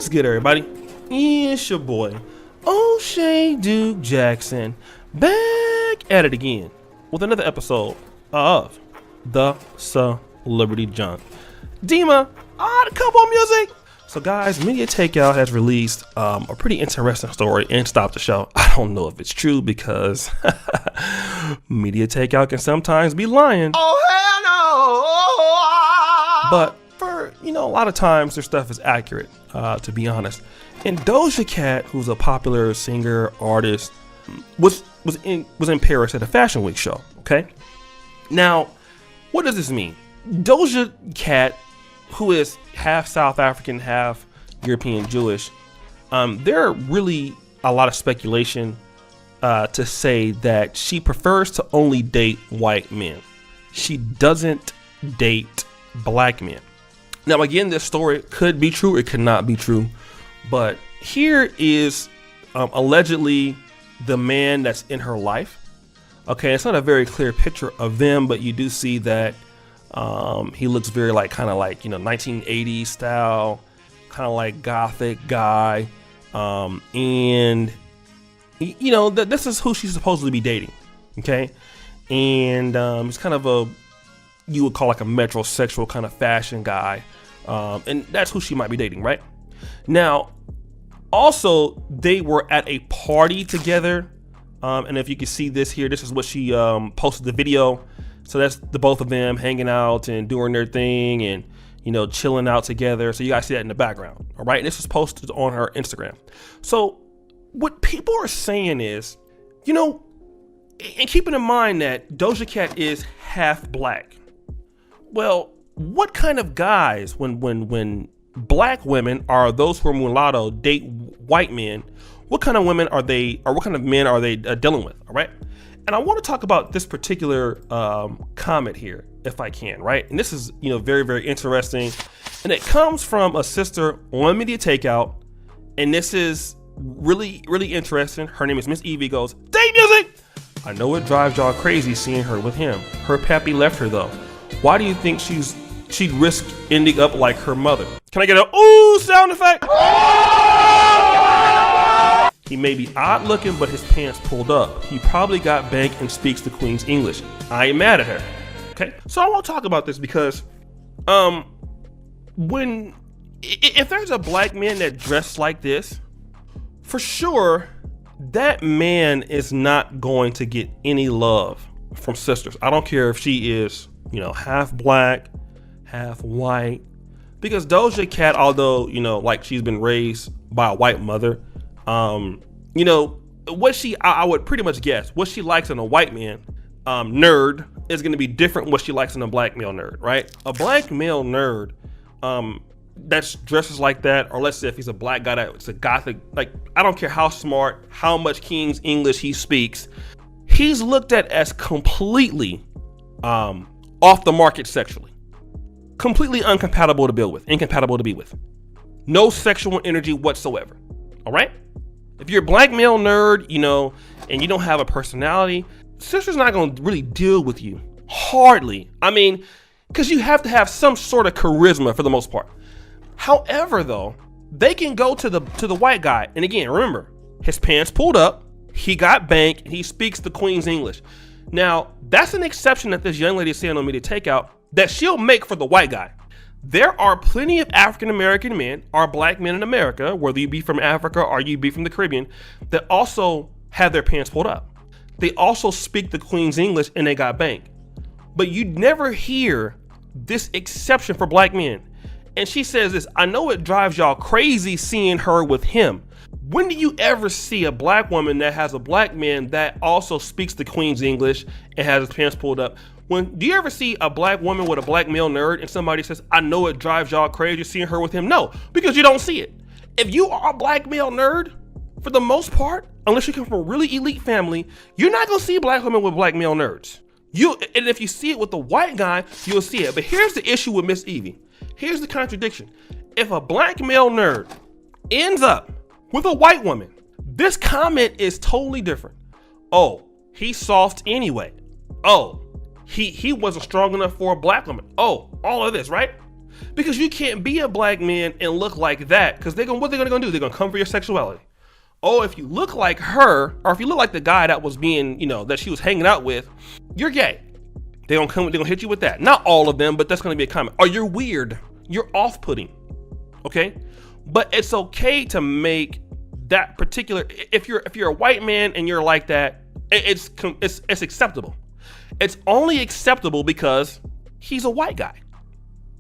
What's good, everybody? It's your boy, O'Shea Duke Jackson, back at it again with another episode of The Celebrity Junk. Dima, the couple music. So guys, Media Takeout has released a pretty interesting story and stopped the show. I don't know if it's true because Media Takeout can sometimes be lying. Oh, hell no! But for, a lot of times their stuff is accurate, to be honest. And Doja Cat, who's a popular singer, artist, was in Paris at a Fashion Week show, okay? Now, what does this mean? Doja Cat, who is half South African, half European Jewish, there are really a lot of speculation to say that she prefers to only date white men. She doesn't date black men. Now, again, this story could be true, it could not be true, but here is allegedly the man that's in her life. Okay, it's not a very clear picture of them, but you do see that he looks very kind of like 1980s style, kind of like gothic guy, and this is who she's supposedly be dating. Okay, and he's kind of you would call like a metrosexual kind of fashion guy, and that's who she might be dating, right? Now, also they were at a party together, and if you can see this here, this is what she posted the video. So that's the both of them hanging out and doing their thing and, chilling out together. So you guys see that in the background. All right. And this was posted on her Instagram. So what people are saying is, and keeping in mind that Doja Cat is half black. Well, what kind of guys, when black women are those who are mulatto date white men, what kind of women are they, or what kind of men are they dealing with? All right. And I want to talk about this particular comment here, if I can, right? And this is, very, very interesting. And it comes from a sister on Media Takeout. And this is really, really interesting. Her name is Miss Evie. Goes, date music! I know it drives y'all crazy seeing her with him. Her pappy left her, though. Why do you think she'd risk ending up like her mother? Can I get a ooh sound effect? He may be odd looking, but his pants pulled up. He probably got bank and speaks the Queen's English. I ain't mad at her. Okay, so I want to talk about this because, if there's a black man that dressed like this, for sure, that man is not going to get any love from sisters. I don't care if she is, half black, half white, because Doja Cat, although, she's been raised by a white mother, what I would pretty much guess what she likes in a white man nerd is going to be different what she likes in a black male nerd, right? A black male nerd that's dresses like that, or let's say if he's a black guy that's a gothic, I don't care how smart, how much King's English he speaks, he's looked at as completely off the market sexually, completely incompatible to be with, no sexual energy whatsoever. All right. If you're a black male nerd, and you don't have a personality, sister's not going to really deal with you. Hardly. I mean, because you have to have some sort of charisma for the most part. However, though, they can go to the white guy. And again, remember, his pants pulled up, he got bank, and he speaks the Queen's English. Now, that's an exception that this young lady is saying on Media Takeout that she'll make for the white guy. There are plenty of African-American men or black men in America, whether you be from Africa or you be from the Caribbean, that also have their pants pulled up. They also speak the Queen's English and they got bank. But you never hear this exception for black men. And she says this, I know it drives y'all crazy seeing her with him. When do you ever see a black woman that has a black man that also speaks the Queen's English and has his pants pulled up? Do you ever see a black woman with a black male nerd and somebody says, I know it drives y'all crazy seeing her with him? No, because you don't see it. If you are a black male nerd, for the most part, unless you come from a really elite family, you're not going to see black women with black male nerds. And if you see it with the white guy, you'll see it. But here's the issue with Miss Evie. Here's the contradiction. If a black male nerd ends up with a white woman, this comment is totally different. Oh, he's soft anyway. Oh, he wasn't strong enough for a black woman. Oh, all of this, right? Because you can't be a black man and look like that, because what they're gonna do? They're gonna come for your sexuality. Oh, if you look like her, or if you look like the guy that was being, that she was hanging out with, you're gay. They're gonna hit you with that. Not all of them, but that's gonna be a comment. Or you're weird. You're off-putting. Okay? But it's okay to make that particular, if you're a white man and you're like that, it's acceptable. It's only acceptable because he's a white guy.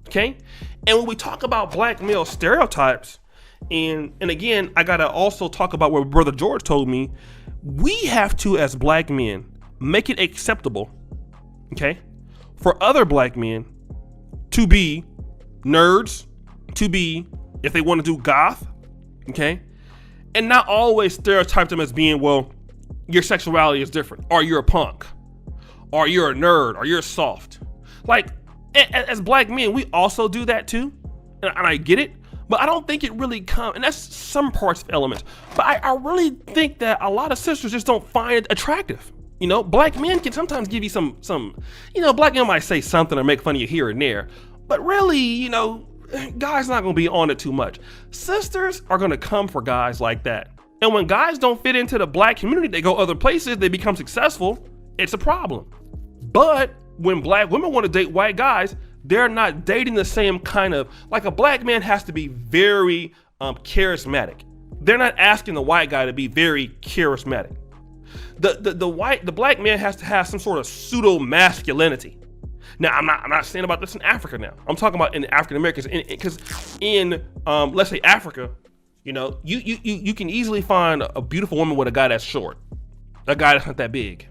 Okay? And when we talk about black male stereotypes, and again, I gotta also talk about what Brother George told me. We have to, as black men, make it acceptable, okay, for other black men to be nerds, to be, if they want to do goth, okay, and not always stereotype them as being, well, your sexuality is different, or you're a punk, or you're a nerd, or you're soft. Like, as black men, we also do that too, and I get it. But I don't think it really comes, and that's some parts of elements. But I really think that a lot of sisters just don't find it attractive. Black men can sometimes give you some, black men might say something or make fun of you here and there. But really, guys not gonna be on it too much. Sisters are gonna come for guys like that. And when guys don't fit into the black community, they go other places, they become successful, it's a problem. But when black women want to date white guys, they're not dating the same kind of, like a black man has to be very charismatic. They're not asking the white guy to be very charismatic. The black man has to have some sort of pseudo masculinity. Now, I'm not saying about this in Africa now. I'm talking about in African Americans, because in let's say Africa, you can easily find a beautiful woman with a guy that's short, a guy that's not that big.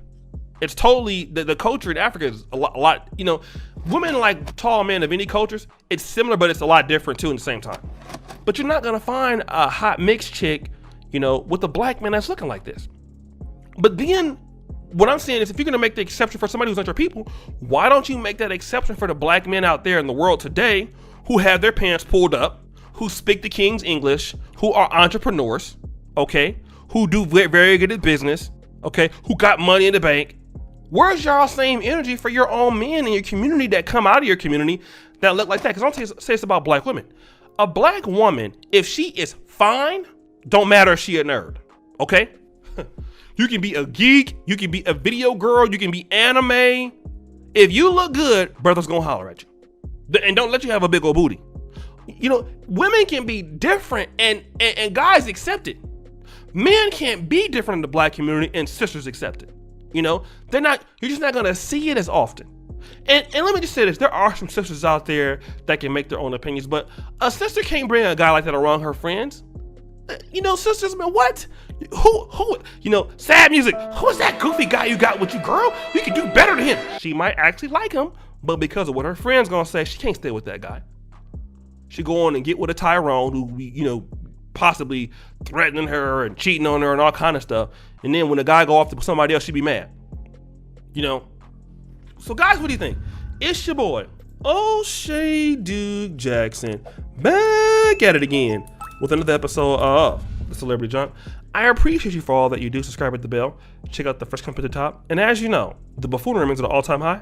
It's totally, the culture in Africa is a lot, women like tall men of any cultures, it's similar, but it's a lot different too at the same time. But you're not gonna find a hot mixed chick, with a black man that's looking like this. But then, what I'm saying is, if you're gonna make the exception for somebody who's not your people, why don't you make that exception for the black men out there in the world today who have their pants pulled up, who speak the King's English, who are entrepreneurs, okay, who do very good at business, okay, who got money in the bank. Where's y'all same energy for your own men in your community that come out of your community that look like that? Because I'll say this about black women. A black woman, if she is fine, don't matter if she a nerd, okay? You can be a geek, you can be a video girl, you can be anime. If you look good, brother's gonna holler at you. And don't let you have a big old booty. Women can be different and guys accept it. Men can't be different in the black community and sisters accept it. You're just not gonna see it as often. And let me just say this, there are some sisters out there that can make their own opinions, but a sister can't bring a guy like that around her friends. Sisters, man, what? Who, sad music, who's that goofy guy you got with you, girl? You can do better than him. She might actually like him, but because of what her friend's gonna say, she can't stay with that guy. She go on and get with a Tyrone who, possibly threatening her and cheating on her and all kind of stuff. And then when the guy go off to somebody else, she be mad. So guys, what do you think? It's your boy, O'Shea Duke Jackson, back at it again with another episode of The Celebrity Junk. I appreciate you for all that you do. Subscribe, hit the bell, check out the first comment at the top. And as you know, the buffoonery remains at an all-time high.